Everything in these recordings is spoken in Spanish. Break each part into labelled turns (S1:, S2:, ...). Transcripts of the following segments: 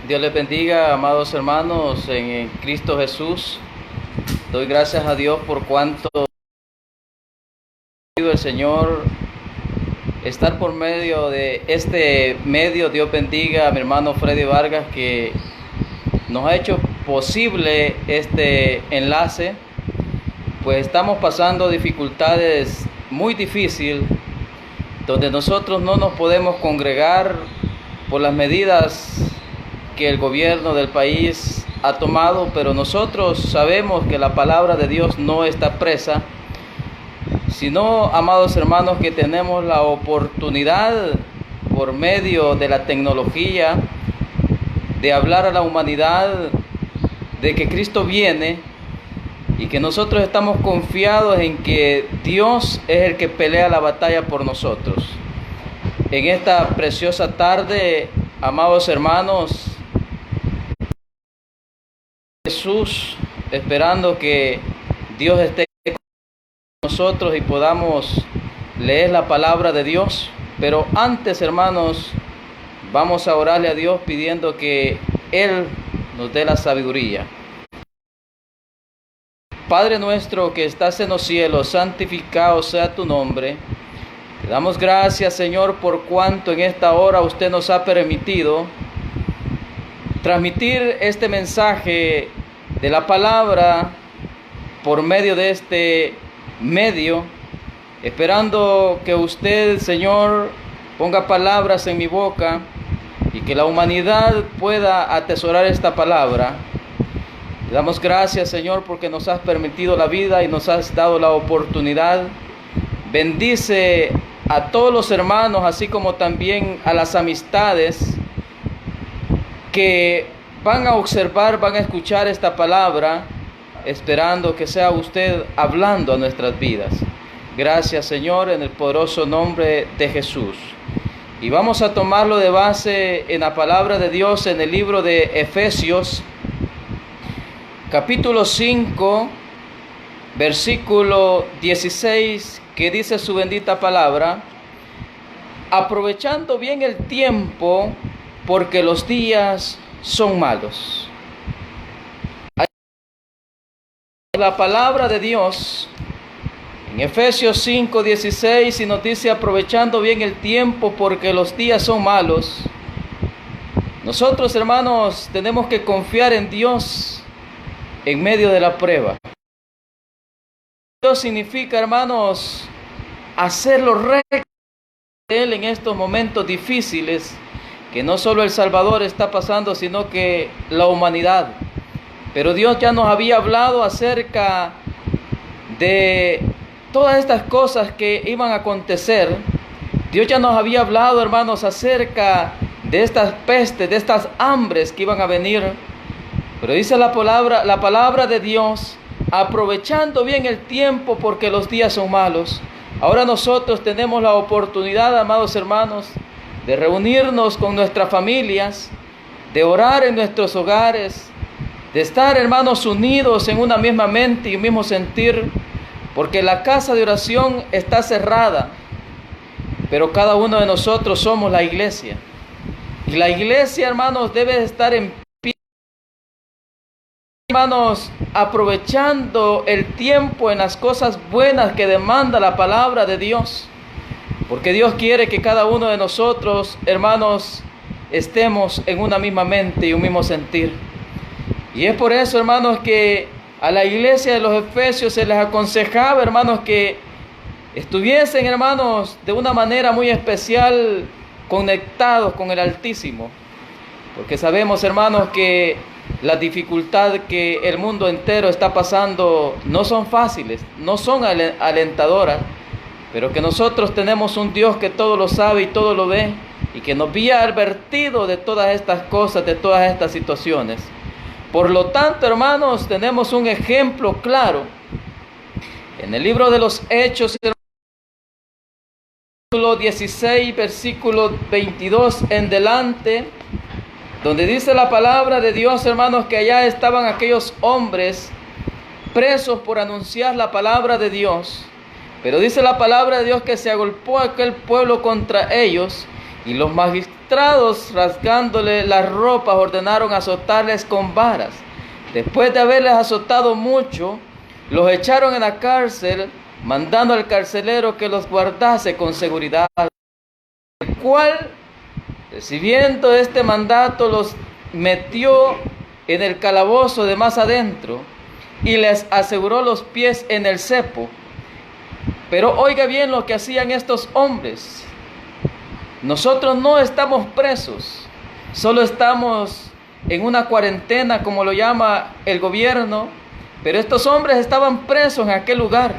S1: Dios les bendiga, amados hermanos, en Cristo Jesús. Doy gracias a Dios por cuanto el Señor estar por medio de este medio. Dios bendiga a mi hermano Freddy Vargas, que nos ha hecho posible este enlace. Pues estamos pasando dificultades muy difíciles, donde nosotros no nos podemos congregar por las medidas que el gobierno del país ha tomado, pero nosotros sabemos que la palabra de Dios no está presa, sino, amados hermanos, que tenemos la oportunidad por medio de la tecnología de hablar a la humanidad de que Cristo viene y que nosotros estamos confiados en que Dios es el que pelea la batalla por nosotros. En esta preciosa tarde, amados hermanos, Jesús, esperando que Dios esté con nosotros y podamos leer la palabra de Dios. Pero antes, hermanos, vamos a orarle a Dios pidiendo que Él nos dé la sabiduría. Padre nuestro que estás en los cielos, santificado sea tu nombre. Te damos gracias, Señor, por cuanto en esta hora usted nos ha permitido transmitir este mensaje de la palabra por medio de este medio, esperando que usted, Señor, ponga palabras en mi boca y que la humanidad pueda atesorar esta palabra. Te damos gracias, Señor, porque nos has permitido la vida y nos has dado la oportunidad. Bendice a todos los hermanos, así como también a las amistades que van a observar, van a escuchar esta palabra, esperando que sea usted hablando a nuestras vidas. Gracias, Señor, en el poderoso nombre de Jesús. Y vamos a tomarlo de base en la palabra de Dios en el libro de Efesios, capítulo 5, versículo 16, que dice su bendita palabra: aprovechando bien el tiempo, porque los días son malos. La palabra de Dios en Efesios 5, 16, y nos dice: aprovechando bien el tiempo, porque los días son malos. Nosotros, hermanos, tenemos que confiar en Dios en medio de la prueba. Dios significa, hermanos, hacer lo recto de Él en estos momentos difíciles que no solo El Salvador está pasando, sino que la humanidad. Pero Dios ya nos había hablado acerca de todas estas cosas que iban a acontecer. Dios ya nos había hablado, hermanos, acerca de estas pestes, de estas hambres que iban a venir. Pero dice la palabra de Dios: aprovechando bien el tiempo, porque los días son malos. Ahora nosotros tenemos la oportunidad, amados hermanos, de reunirnos con nuestras familias, de orar en nuestros hogares, de estar, hermanos, unidos en una misma mente y un mismo sentir, porque la casa de oración está cerrada, pero cada uno de nosotros somos la iglesia. Y la iglesia, hermanos, debe estar en pie, hermanos, aprovechando el tiempo en las cosas buenas que demanda la palabra de Dios. Porque Dios quiere que cada uno de nosotros, hermanos, estemos en una misma mente y un mismo sentir. Y es por eso, hermanos, que a la iglesia de los Efesios se les aconsejaba, hermanos, que estuviesen, hermanos, de una manera muy especial conectados con el Altísimo. Porque sabemos, hermanos, que la dificultad que el mundo entero está pasando no son fáciles, no son alentadoras. Pero que nosotros tenemos un Dios que todo lo sabe y todo lo ve, y que nos había advertido de todas estas cosas, de todas estas situaciones. Por lo tanto, hermanos, tenemos un ejemplo claro en el libro de los Hechos, capítulo 16, versículo 22 en delante, donde dice la palabra de Dios, hermanos, que allá estaban aquellos hombres presos por anunciar la palabra de Dios. Pero dice la palabra de Dios que se agolpó aquel pueblo contra ellos, y los postrados, rasgándole las ropas, ordenaron azotarles con varas. Después de haberles azotado mucho, los echaron en la cárcel, mandando al carcelero que los guardase con seguridad, el cual, recibiendo este mandato, los metió en el calabozo de más adentro y les aseguró los pies en el cepo. Pero oiga bien lo que hacían estos hombres. Nosotros no estamos presos, solo estamos en una cuarentena, como lo llama el gobierno, pero estos hombres estaban presos en aquel lugar.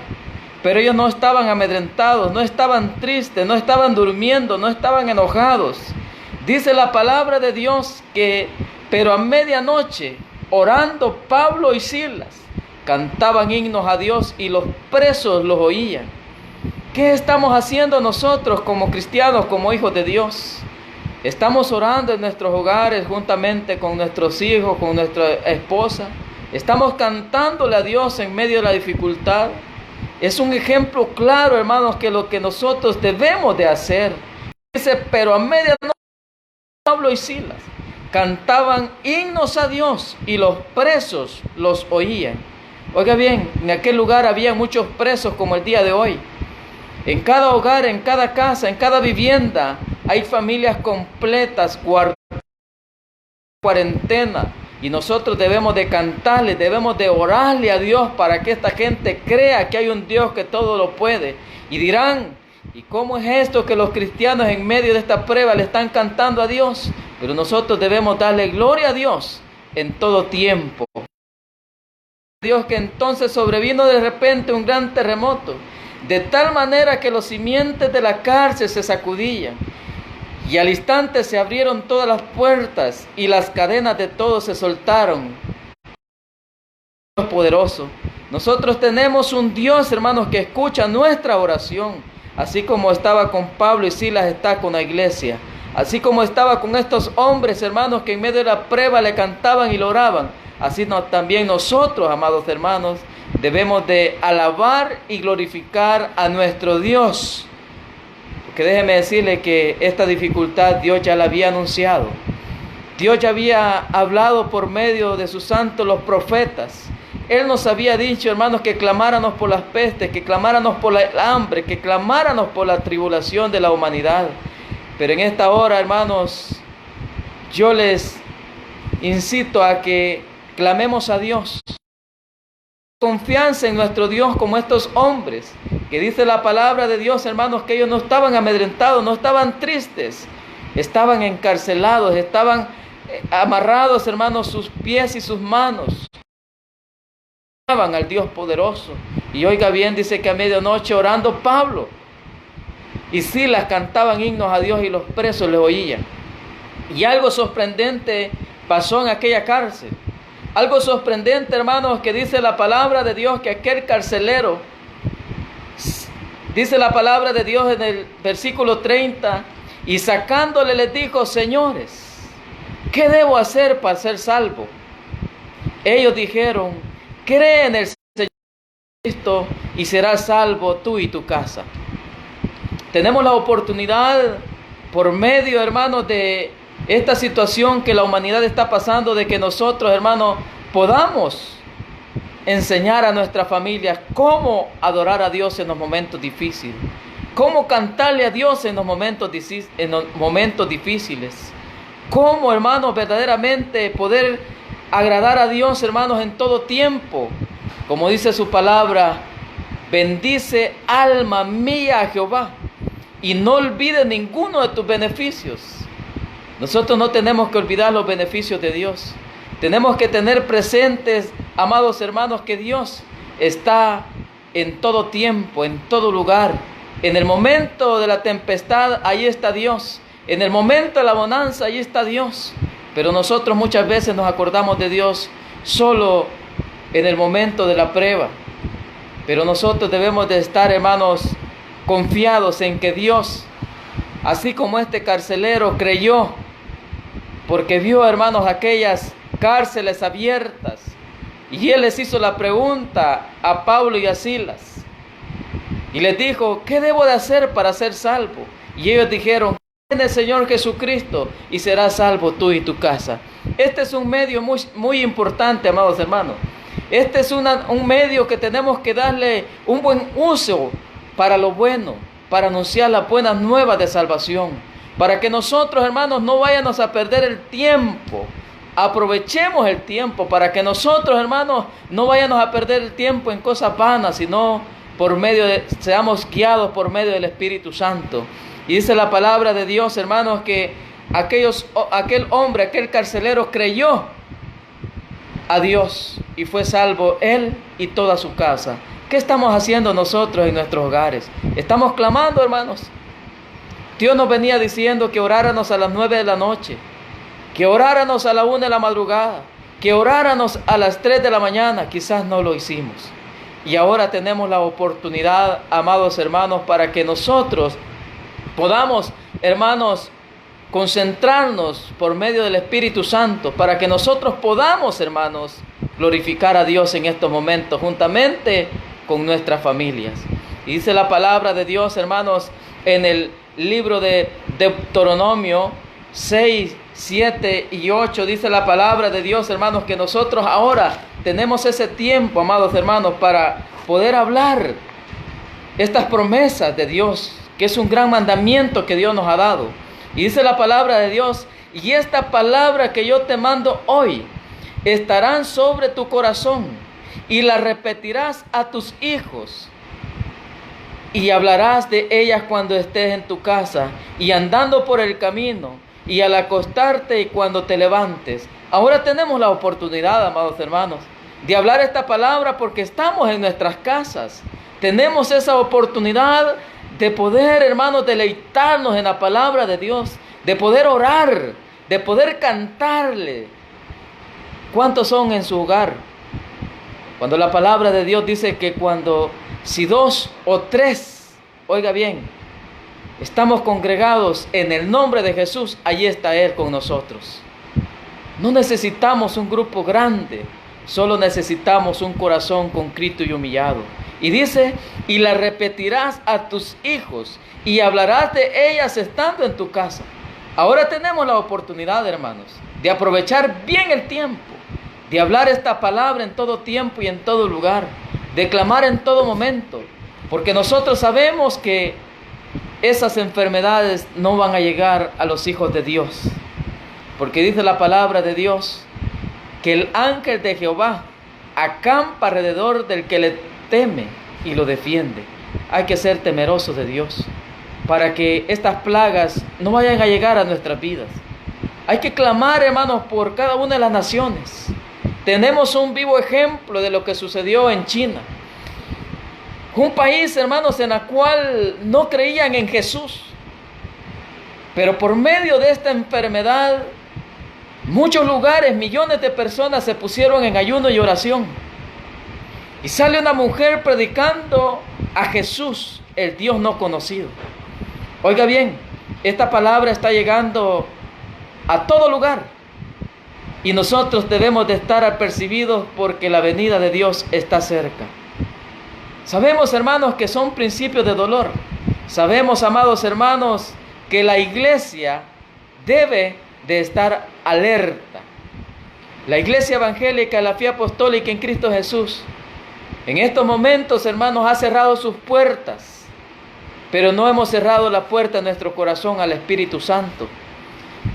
S1: Pero ellos no estaban amedrentados, no estaban tristes, no estaban durmiendo, no estaban enojados. Dice la palabra de Dios que, pero a medianoche, orando Pablo y Silas, cantaban himnos a Dios y los presos los oían. ¿Qué estamos haciendo nosotros como cristianos, como hijos de Dios? Estamos orando en nuestros hogares juntamente con nuestros hijos, con nuestra esposa. Estamos cantándole a Dios en medio de la dificultad. Es un ejemplo claro, hermanos, que lo que nosotros debemos de hacer. Dice, pero a medianoche Pablo y Silas cantaban himnos a Dios y los presos los oían. Oiga bien, en aquel lugar había muchos presos como el día de hoy. En cada hogar, en cada casa, en cada vivienda, hay familias completas guardadas en cuarentena. Y nosotros debemos de cantarle, debemos de orarle a Dios para que esta gente crea que hay un Dios que todo lo puede. Y dirán, ¿y cómo es esto que los cristianos en medio de esta prueba le están cantando a Dios? Pero nosotros debemos darle gloria a Dios en todo tiempo. Dios, que entonces sobrevino de repente un gran terremoto, de tal manera que los cimientos de la cárcel se sacudían. Y al instante se abrieron todas las puertas y las cadenas de todos se soltaron. Dios poderoso. Nosotros tenemos un Dios, hermanos, que escucha nuestra oración. Así como estaba con Pablo y Silas, está con la iglesia. Así como estaba con estos hombres, hermanos, que en medio de la prueba le cantaban y lo oraban. Así también nosotros, amados hermanos, debemos de alabar y glorificar a nuestro Dios. Que déjeme decirle que esta dificultad Dios ya la había anunciado. Dios ya había hablado por medio de sus santos los profetas. Él nos había dicho, hermanos, que clamáramos por las pestes, que clamáramos por el hambre, que clamáramos por la tribulación de la humanidad. Pero en esta hora, hermanos, yo les incito a que clamemos a Dios. Confianza en nuestro Dios como estos hombres, que dice la palabra de Dios, hermanos, que ellos no estaban amedrentados, no estaban tristes, estaban encarcelados, estaban amarrados, hermanos, sus pies y sus manos. Alaban al Dios poderoso. Y oiga bien, dice que a medianoche orando Pablo y Silas cantaban himnos a Dios y los presos les oían. Y algo sorprendente pasó en aquella cárcel. Algo sorprendente, hermanos, que dice la palabra de Dios, que aquel carcelero, dice la palabra de Dios en el versículo 30, y sacándole les dijo, señores, ¿qué debo hacer para ser salvo? Ellos dijeron, cree en el Señor Cristo y serás salvo tú y tu casa. Tenemos la oportunidad por medio, hermanos, de esta situación que la humanidad está pasando, de que nosotros, hermanos, podamos enseñar a nuestras familias cómo adorar a Dios en los momentos difíciles, cómo cantarle a Dios en los momentos difíciles, cómo, hermanos, verdaderamente poder agradar a Dios, hermanos, en todo tiempo. Como dice su palabra, bendice alma mía a Jehová y no olvides ninguno de tus beneficios. Nosotros no tenemos que olvidar los beneficios de Dios. Tenemos que tener presentes, amados hermanos, que Dios está en todo tiempo, en todo lugar. En el momento de la tempestad, ahí está Dios. En el momento de la bonanza, ahí está Dios. Pero nosotros muchas veces nos acordamos de Dios solo en el momento de la prueba. Pero nosotros debemos de estar, hermanos, confiados en que Dios, así como este carcelero creyó, porque vio, hermanos, aquellas cárceles abiertas, y él les hizo la pregunta a Pablo y a Silas, y les dijo, ¿qué debo de hacer para ser salvo? Y ellos dijeron, en el Señor Jesucristo y serás salvo tú y tu casa. Este es un medio muy importante, amados hermanos. Este es un medio que tenemos que darle un buen uso para lo bueno, para anunciar las buenas nuevas de salvación, para que nosotros, hermanos, no vayamos a perder el tiempo. Aprovechemos el tiempo para que nosotros, hermanos, no vayamos a perder el tiempo en cosas vanas, sino seamos guiados por medio del Espíritu Santo. Y dice la palabra de Dios, hermanos, que aquel carcelero creyó a Dios y fue salvo él y toda su casa. ¿Qué estamos haciendo nosotros en nuestros hogares? Estamos clamando, hermanos. Dios nos venía diciendo que oráramos a las 9 de la noche, que oráramos a la 1 de la madrugada, que oráramos a las 3 de la mañana. Quizás no lo hicimos. Y ahora tenemos la oportunidad, amados hermanos, para que nosotros podamos, hermanos, concentrarnos por medio del Espíritu Santo, para que nosotros podamos, hermanos, glorificar a Dios en estos momentos, juntamente con nuestras familias. Y dice la palabra de Dios, hermanos, en el libro de Deuteronomio 6, 7 y 8, dice la palabra de Dios, hermanos, que nosotros ahora tenemos ese tiempo, amados hermanos, para poder hablar estas promesas de Dios, que es un gran mandamiento que Dios nos ha dado. Y dice la palabra de Dios: y esta palabra que yo te mando hoy estarán sobre tu corazón, y la repetirás a tus hijos, y hablarás de ellas cuando estés en tu casa, y andando por el camino, y al acostarte y cuando te levantes. Ahora tenemos la oportunidad, amados hermanos, de hablar esta palabra porque estamos en nuestras casas. Tenemos esa oportunidad de poder, hermanos, deleitarnos en la palabra de Dios, de poder orar, de poder cantarle. ¿Cuántos son en su hogar? Cuando la palabra de Dios dice que si 2 o 3, oiga bien, estamos congregados en el nombre de Jesús, allí está Él con nosotros. No necesitamos un grupo grande, solo necesitamos un corazón contrito y humillado. Y dice: y la repetirás a tus hijos, y hablarás de ellas estando en tu casa. Ahora tenemos la oportunidad, hermanos, de aprovechar bien el tiempo, de hablar esta palabra en todo tiempo y en todo lugar, de clamar en todo momento, porque nosotros sabemos que esas enfermedades no van a llegar a los hijos de Dios, porque dice la palabra de Dios que el ángel de Jehová acampa alrededor del que le teme y lo defiende. Hay que ser temerosos de Dios para que estas plagas no vayan a llegar a nuestras vidas. Hay que clamar, hermanos, por cada una de las naciones. Tenemos un vivo ejemplo de lo que sucedió en China, un país, hermanos, en el cual no creían en Jesús, pero por medio de esta enfermedad, muchos lugares, millones de personas se pusieron en ayuno y oración. Y sale una mujer predicando a Jesús, el Dios no conocido. Oiga bien, esta palabra está llegando a todo lugar. Y nosotros debemos de estar apercibidos porque la venida de Dios está cerca. Sabemos, hermanos, que son principios de dolor. Sabemos, amados hermanos, que la iglesia debe de estar alerta. La iglesia evangélica, la fe apostólica en Cristo Jesús, en estos momentos, hermanos, ha cerrado sus puertas, pero no hemos cerrado la puerta de nuestro corazón al Espíritu Santo.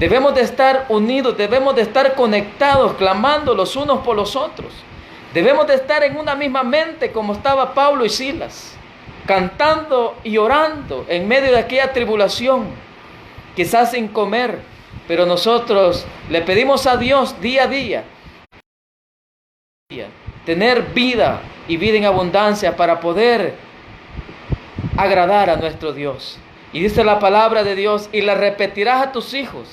S1: Debemos de estar unidos, debemos de estar conectados, clamando los unos por los otros. Debemos de estar en una misma mente como estaba Pablo y Silas, cantando y orando en medio de aquella tribulación, quizás sin comer, pero nosotros le pedimos a Dios día a día tener vida y vida en abundancia para poder agradar a nuestro Dios. Y dice la palabra de Dios: y la repetirás a tus hijos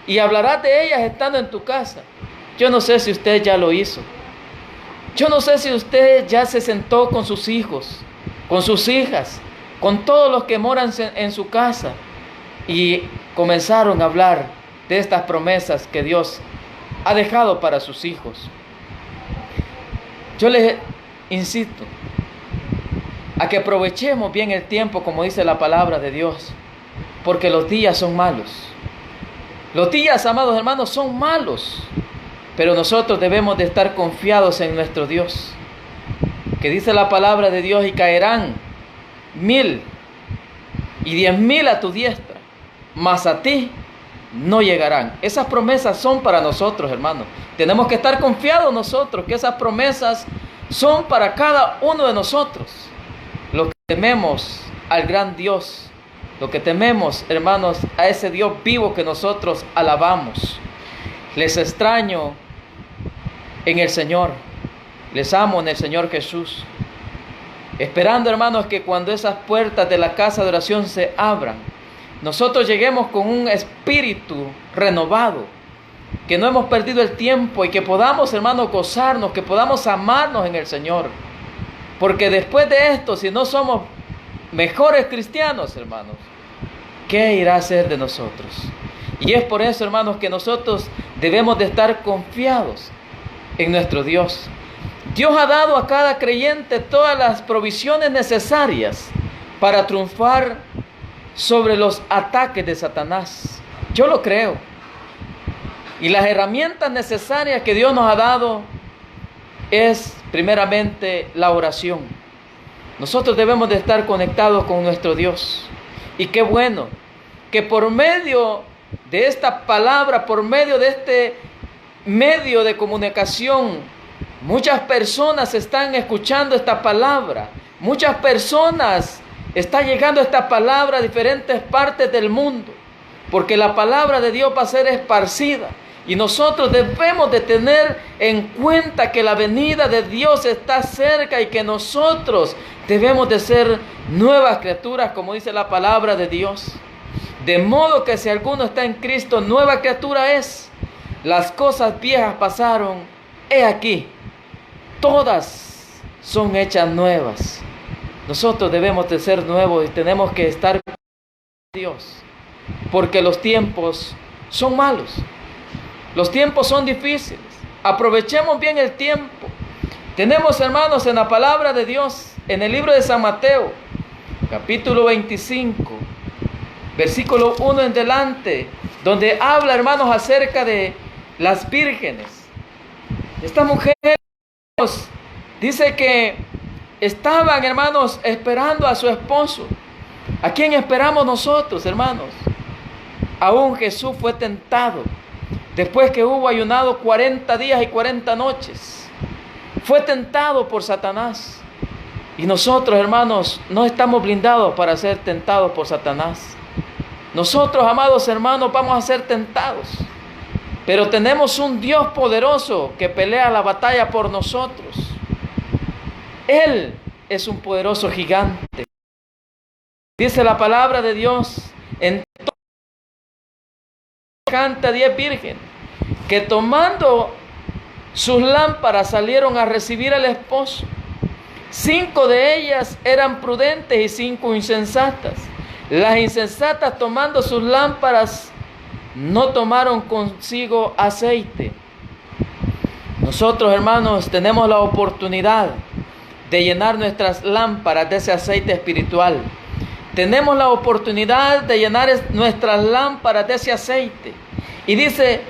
S1: y hablarás de ellas estando en tu casa. Yo no sé si usted ya lo hizo. Yo no sé si usted ya se sentó con sus hijos, con sus hijas, con todos los que moran en su casa y comenzaron a hablar de estas promesas que Dios ha dejado para sus hijos. Yo les insisto a que aprovechemos bien el tiempo, como dice la palabra de Dios, porque los días son malos. Los días, amados hermanos, son malos, pero nosotros debemos de estar confiados en nuestro Dios, que dice la palabra de Dios: y caerán 1000 y 10,000 a tu diestra, mas a ti no llegarán. Esas promesas son para nosotros, hermanos. Tenemos que estar confiados nosotros que esas promesas son para cada uno de nosotros, los que tememos al gran Dios, los que tememos, hermanos, a ese Dios vivo que nosotros alabamos. Les extraño en el Señor, les amo en el Señor Jesús, esperando, hermanos, que cuando esas puertas de la casa de oración se abran, nosotros lleguemos con un espíritu renovado, que no hemos perdido el tiempo y que podamos, hermanos, gozarnos, que podamos amarnos en el Señor. Porque después de esto, si no somos mejores cristianos, hermanos, ¿qué irá a ser de nosotros? Y es por eso, hermanos, que nosotros debemos de estar confiados en nuestro Dios. Dios ha dado a cada creyente todas las provisiones necesarias para triunfar sobre los ataques de Satanás. Yo lo creo. Y las herramientas necesarias que Dios nos ha dado es primeramente la oración. Nosotros debemos de estar conectados con nuestro Dios. Y qué bueno que por medio de esta palabra, por medio de este medio de comunicación, muchas personas están escuchando esta palabra. Muchas personas están llegando esta palabra a diferentes partes del mundo. Porque la palabra de Dios va a ser esparcida. Y nosotros debemos de tener en cuenta que la venida de Dios está cerca y que nosotros debemos de ser nuevas criaturas, como dice la palabra de Dios. De modo que si alguno está en Cristo, nueva criatura es. Las cosas viejas pasaron, he aquí, todas son hechas nuevas. Nosotros debemos de ser nuevos y tenemos que estar con Dios, porque los tiempos son malos. Los tiempos son difíciles. Aprovechemos bien el tiempo. Tenemos, hermanos, en la palabra de Dios, en el libro de San Mateo, capítulo 25, versículo 1 en delante, donde habla, hermanos, acerca de las vírgenes. Esta mujer dice que estaban, hermanos, esperando a su esposo. ¿A quién esperamos nosotros, hermanos? Aún Jesús fue tentado. Después que hubo ayunado 40 días y 40 noches, fue tentado por Satanás. Y nosotros, hermanos, no estamos blindados para ser tentados por Satanás. Nosotros, amados hermanos, vamos a ser tentados. Pero tenemos un Dios poderoso que pelea la batalla por nosotros. Él es un poderoso gigante. Dice la palabra de Dios en canta 10 vírgenes que tomando sus lámparas salieron a recibir al esposo. 5 de ellas eran prudentes y 5 insensatas. Las insensatas, tomando sus lámparas, no tomaron consigo aceite. Nosotros, hermanos, tenemos la oportunidad de llenar nuestras lámparas de ese aceite espiritual. Tenemos la oportunidad de llenar nuestras lámparas de ese aceite. Y dice,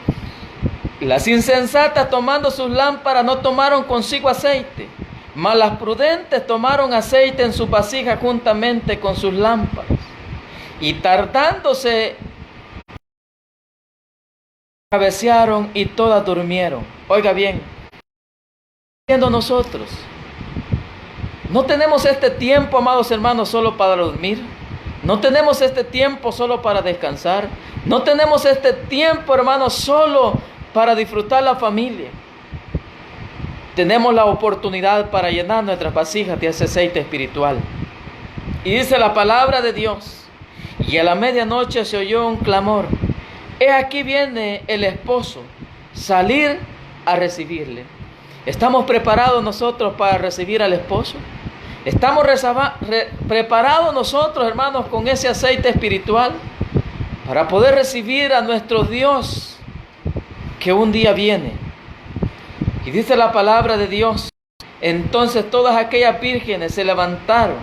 S1: las insensatas tomando sus lámparas no tomaron consigo aceite, mas las prudentes tomaron aceite en sus vasijas juntamente con sus lámparas. Y tardándose, cabecearon y todas durmieron. Oiga bien, viendo nosotros, no tenemos este tiempo, amados hermanos, solo para dormir. No tenemos este tiempo solo para descansar. No tenemos este tiempo, hermanos, solo para disfrutar la familia. Tenemos la oportunidad para llenar nuestras vasijas de ese aceite espiritual. Y dice la palabra de Dios: y a la medianoche se oyó un clamor. He aquí viene el esposo, salir a recibirle. ¿Estamos preparados nosotros para recibir al esposo? ¿Estamos preparados nosotros, hermanos, con ese aceite espiritual para poder recibir a nuestro Dios que un día viene? Y dice la palabra de Dios: entonces todas aquellas vírgenes se levantaron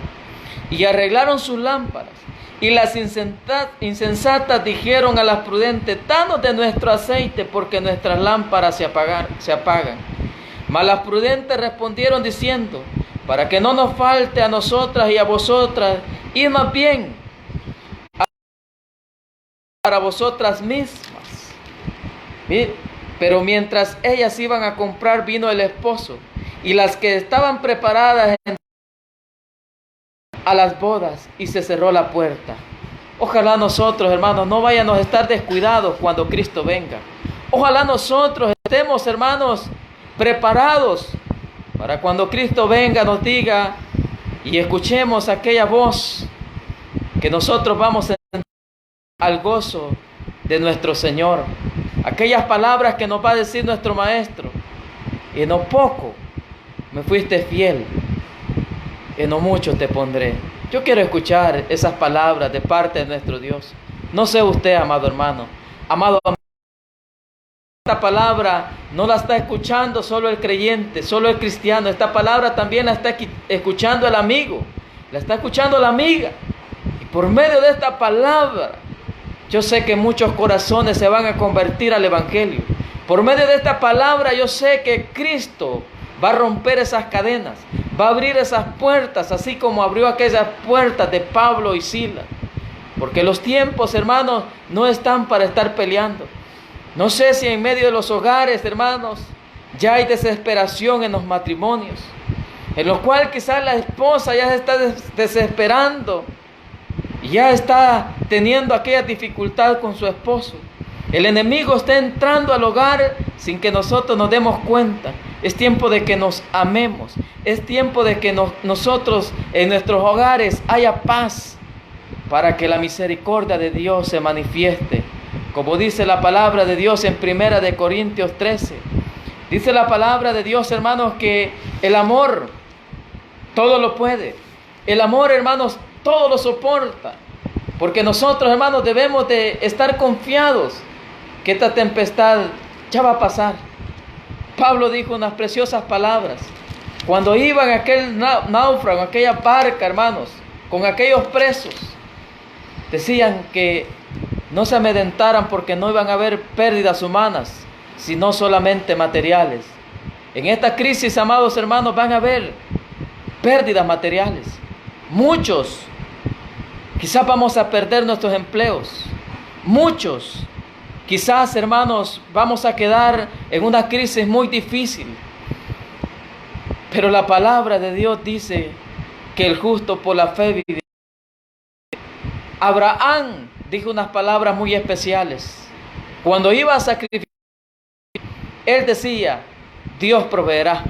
S1: y arreglaron sus lámparas. Y las insensatas dijeron a las prudentes: danos de nuestro aceite, porque nuestras lámparas se apagan. Mas las prudentes respondieron diciendo: para que no nos falte a nosotras y a vosotras, y más bien para vosotras mismas. Pero mientras ellas iban a comprar, vino el esposo, y las que estaban preparadas a las bodas, y se cerró la puerta. Ojalá nosotros, hermanos, no vayamos a estar descuidados cuando Cristo venga. Ojalá nosotros estemos, hermanos, preparados para cuando Cristo venga nos diga y escuchemos aquella voz que nosotros vamos a entender al gozo de nuestro Señor. Aquellas palabras que nos va a decir nuestro Maestro: en lo poco me fuiste fiel, en lo mucho te pondré. Yo quiero escuchar esas palabras de parte de nuestro Dios. No sé usted, amado hermano, amado amigo. Esta palabra no la está escuchando solo el creyente, solo el cristiano. Esta palabra también la está escuchando el amigo, la está escuchando la amiga. Y por medio de esta palabra, yo sé que muchos corazones se van a convertir al Evangelio. Por medio de esta palabra, yo sé que Cristo va a romper esas cadenas, va a abrir esas puertas, así como abrió aquellas puertas de Pablo y Silas. Porque los tiempos, hermanos, no están para estar peleando. No sé si en medio de los hogares, hermanos, ya hay desesperación en los matrimonios, en los cuales quizás la esposa ya se está desesperando, ya está teniendo aquella dificultad con su esposo. El enemigo está entrando al hogar sin que nosotros nos demos cuenta. Es tiempo de que nos amemos. Es tiempo de que nosotros en nuestros hogares haya paz, para que la misericordia de Dios se manifieste. Como dice la palabra de Dios en 1 de Corintios 13. Dice la palabra de Dios, hermanos, que el amor todo lo puede. El amor, hermanos, todo lo soporta. Porque nosotros, hermanos, debemos de estar confiados que esta tempestad ya va a pasar. Pablo dijo unas preciosas palabras. Cuando iban a aquel náufrago, aquella barca, hermanos, con aquellos presos, decían que no se amedrentaran porque no iban a haber pérdidas humanas, sino solamente materiales. En esta crisis, amados hermanos, van a haber pérdidas materiales. Muchos, quizás vamos a perder nuestros empleos. Muchos, quizás, hermanos, vamos a quedar en una crisis muy difícil. Pero la palabra de Dios dice que el justo por la fe vivirá. Abraham dijo unas palabras muy especiales. Cuando iba a sacrificar, él decía: Dios proveerá.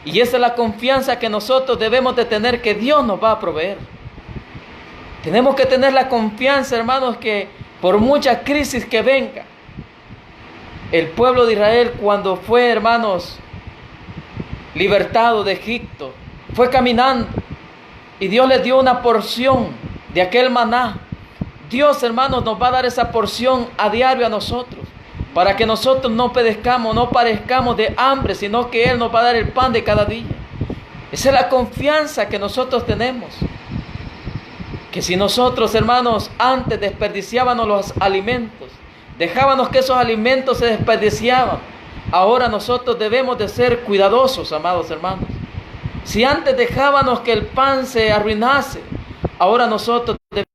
S1: Y esa es la confianza que nosotros debemos de tener, que Dios nos va a proveer. Tenemos que tener la confianza, hermanos, que por mucha crisis que venga, el pueblo de Israel, cuando fue, hermanos, libertado de Egipto, fue caminando y Dios les dio una porción de aquel maná. Dios, hermanos, nos va a dar esa porción a diario a nosotros, para que nosotros no perezcamos, no parezcamos de hambre, sino que Él nos va a dar el pan de cada día. Esa es la confianza que nosotros tenemos. Que si nosotros, hermanos, antes desperdiciábamos los alimentos, dejábamos que esos alimentos se desperdiciaban, ahora nosotros debemos de ser cuidadosos, amados hermanos. Si antes dejábamos que el pan se arruinase, ahora nosotros debemos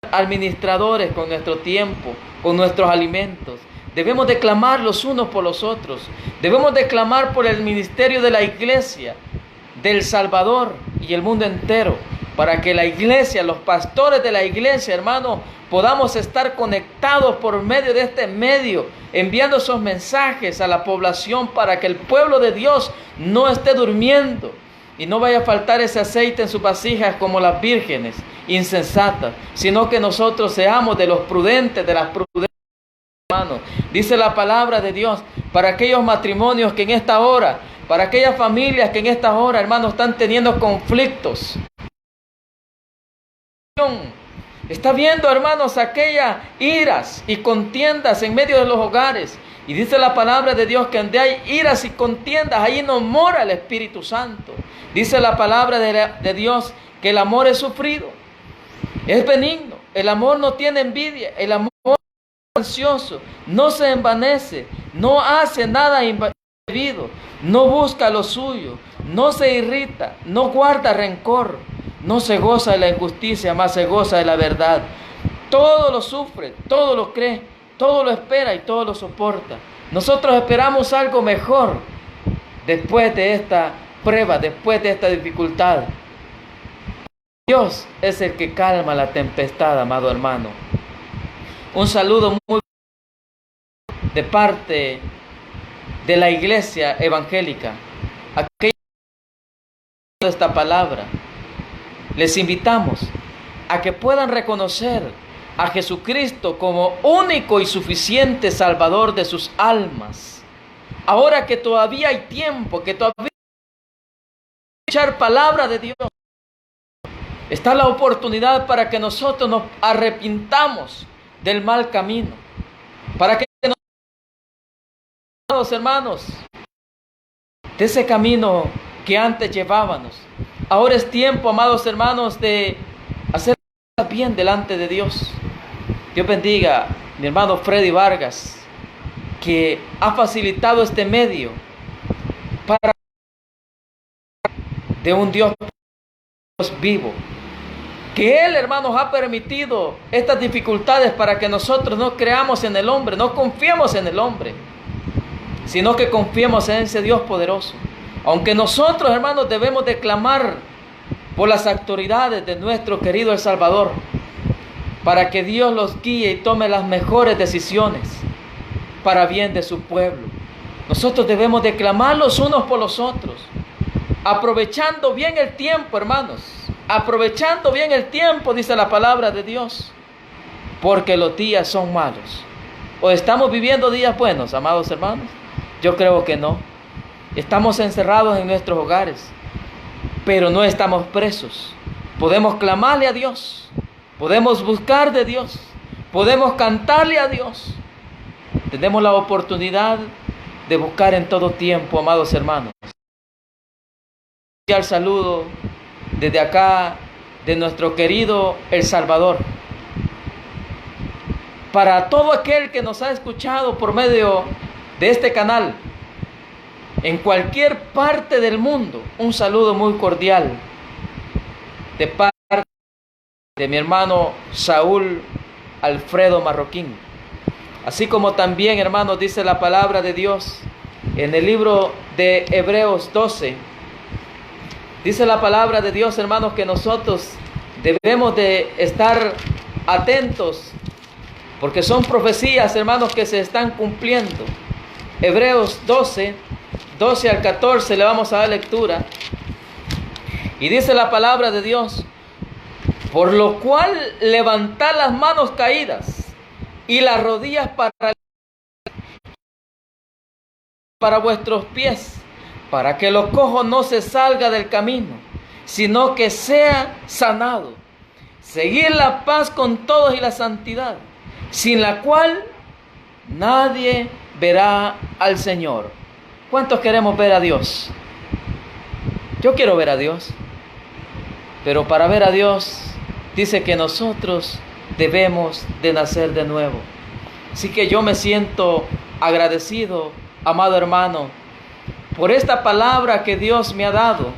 S1: ser administradores con nuestro tiempo, con nuestros alimentos. Debemos de clamar los unos por los otros. Debemos de clamar por el ministerio de la iglesia, del Salvador y el mundo entero, para que la iglesia, los pastores de la iglesia, hermanos, podamos estar conectados por medio de este medio, enviando esos mensajes a la población para que el pueblo de Dios no esté durmiendo y no vaya a faltar ese aceite en sus vasijas como las vírgenes insensatas, sino que nosotros seamos de los prudentes, de las prudentes, hermanos. Dice la palabra de Dios para aquellos matrimonios que en esta hora, para aquellas familias que en esta hora, hermanos, están teniendo conflictos. Está viendo, hermanos, aquellas iras y contiendas en medio de los hogares. Y dice la palabra de Dios que donde hay iras y contiendas, ahí no mora el Espíritu Santo. Dice la palabra de Dios que el amor es sufrido, es benigno. El amor no tiene envidia, el amor no es ansioso, no se envanece, no hace nada indebido, no busca lo suyo, no se irrita, no guarda rencor, no se goza de la injusticia, más se goza de la verdad. Todo lo sufre, todo lo cree, todo lo espera y todo lo soporta. Nosotros esperamos algo mejor después de esta prueba, después de esta dificultad. Dios es el que calma la tempestad, amado hermano. Un saludo muy de parte de la iglesia evangélica. Aquellos de esta palabra, les invitamos a que puedan reconocer a Jesucristo como único y suficiente Salvador de sus almas. Ahora que todavía hay tiempo, que todavía hay que escuchar palabra de Dios, está la oportunidad para que nosotros nos arrepintamos del mal camino, para que nos, hermanos, de ese camino que antes llevábamos. Ahora es tiempo, amados hermanos, de hacer bien delante de Dios. Dios bendiga a mi hermano Freddy Vargas, que ha facilitado este medio para de un Dios vivo. Que Él, hermanos, ha permitido estas dificultades para que nosotros no creamos en el hombre, no confiemos en el hombre, sino que confiemos en ese Dios poderoso. Aunque nosotros, hermanos, debemos de clamar por las autoridades de nuestro querido El Salvador, para que Dios los guíe y tome las mejores decisiones para bien de su pueblo. Nosotros debemos de clamar los unos por los otros, aprovechando bien el tiempo, hermanos, aprovechando bien el tiempo, dice la palabra de Dios, porque los días son malos. ¿O estamos viviendo días buenos, amados hermanos? Yo creo que no. Estamos encerrados en nuestros hogares, pero no estamos presos. Podemos clamarle a Dios, podemos buscar de Dios, podemos cantarle a Dios. Tenemos la oportunidad de buscar en todo tiempo, amados hermanos. Y al saludo desde acá de nuestro querido El Salvador. Para todo aquel que nos ha escuchado por medio de este canal, en cualquier parte del mundo, un saludo muy cordial de parte de mi hermano Saúl Alfredo Marroquín. Así como también, hermanos, dice la palabra de Dios en el libro de Hebreos 12. Dice la palabra de Dios, hermanos, que nosotros debemos de estar atentos, porque son profecías, hermanos, que se están cumpliendo. Hebreos 12, 12 al 14, le vamos a dar lectura. Y dice la palabra de Dios: por lo cual levantad las manos caídas y las rodillas para vuestros pies, para que lo cojo no se salga del camino, sino que sea sanado. Seguir la paz con todos y la santidad, sin la cual nadie verá al Señor. ¿Cuántos queremos ver a Dios? Yo quiero ver a Dios, pero para ver a Dios dice que nosotros debemos de nacer de nuevo. Así que yo me siento agradecido, amado hermano, por esta palabra que Dios me ha dado,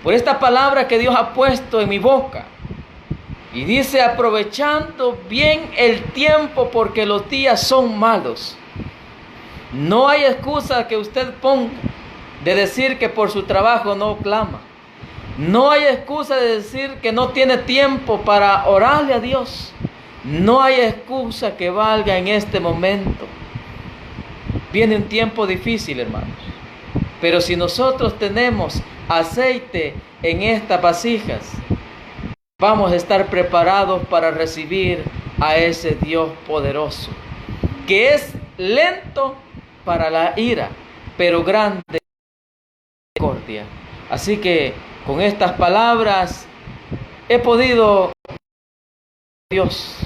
S1: por esta palabra que Dios ha puesto en mi boca. Y dice: aprovechando bien el tiempo, porque los días son malos. No hay excusa que usted ponga de decir que por su trabajo no clama. No hay excusa de decir que no tiene tiempo para orarle a Dios. No hay excusa que valga en este momento. Viene un tiempo difícil, hermanos. Pero si nosotros tenemos aceite en estas vasijas, vamos a estar preparados para recibir a ese Dios poderoso, que es lento para la ira, pero grande en misericordia. Así que con estas palabras he podido Dios,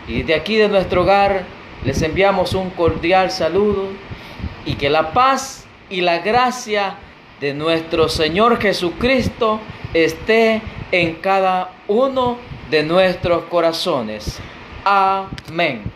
S1: y de aquí de nuestro hogar les enviamos un cordial saludo, y que la paz y la gracia de nuestro Señor Jesucristo esté en cada uno de nuestros corazones. Amén.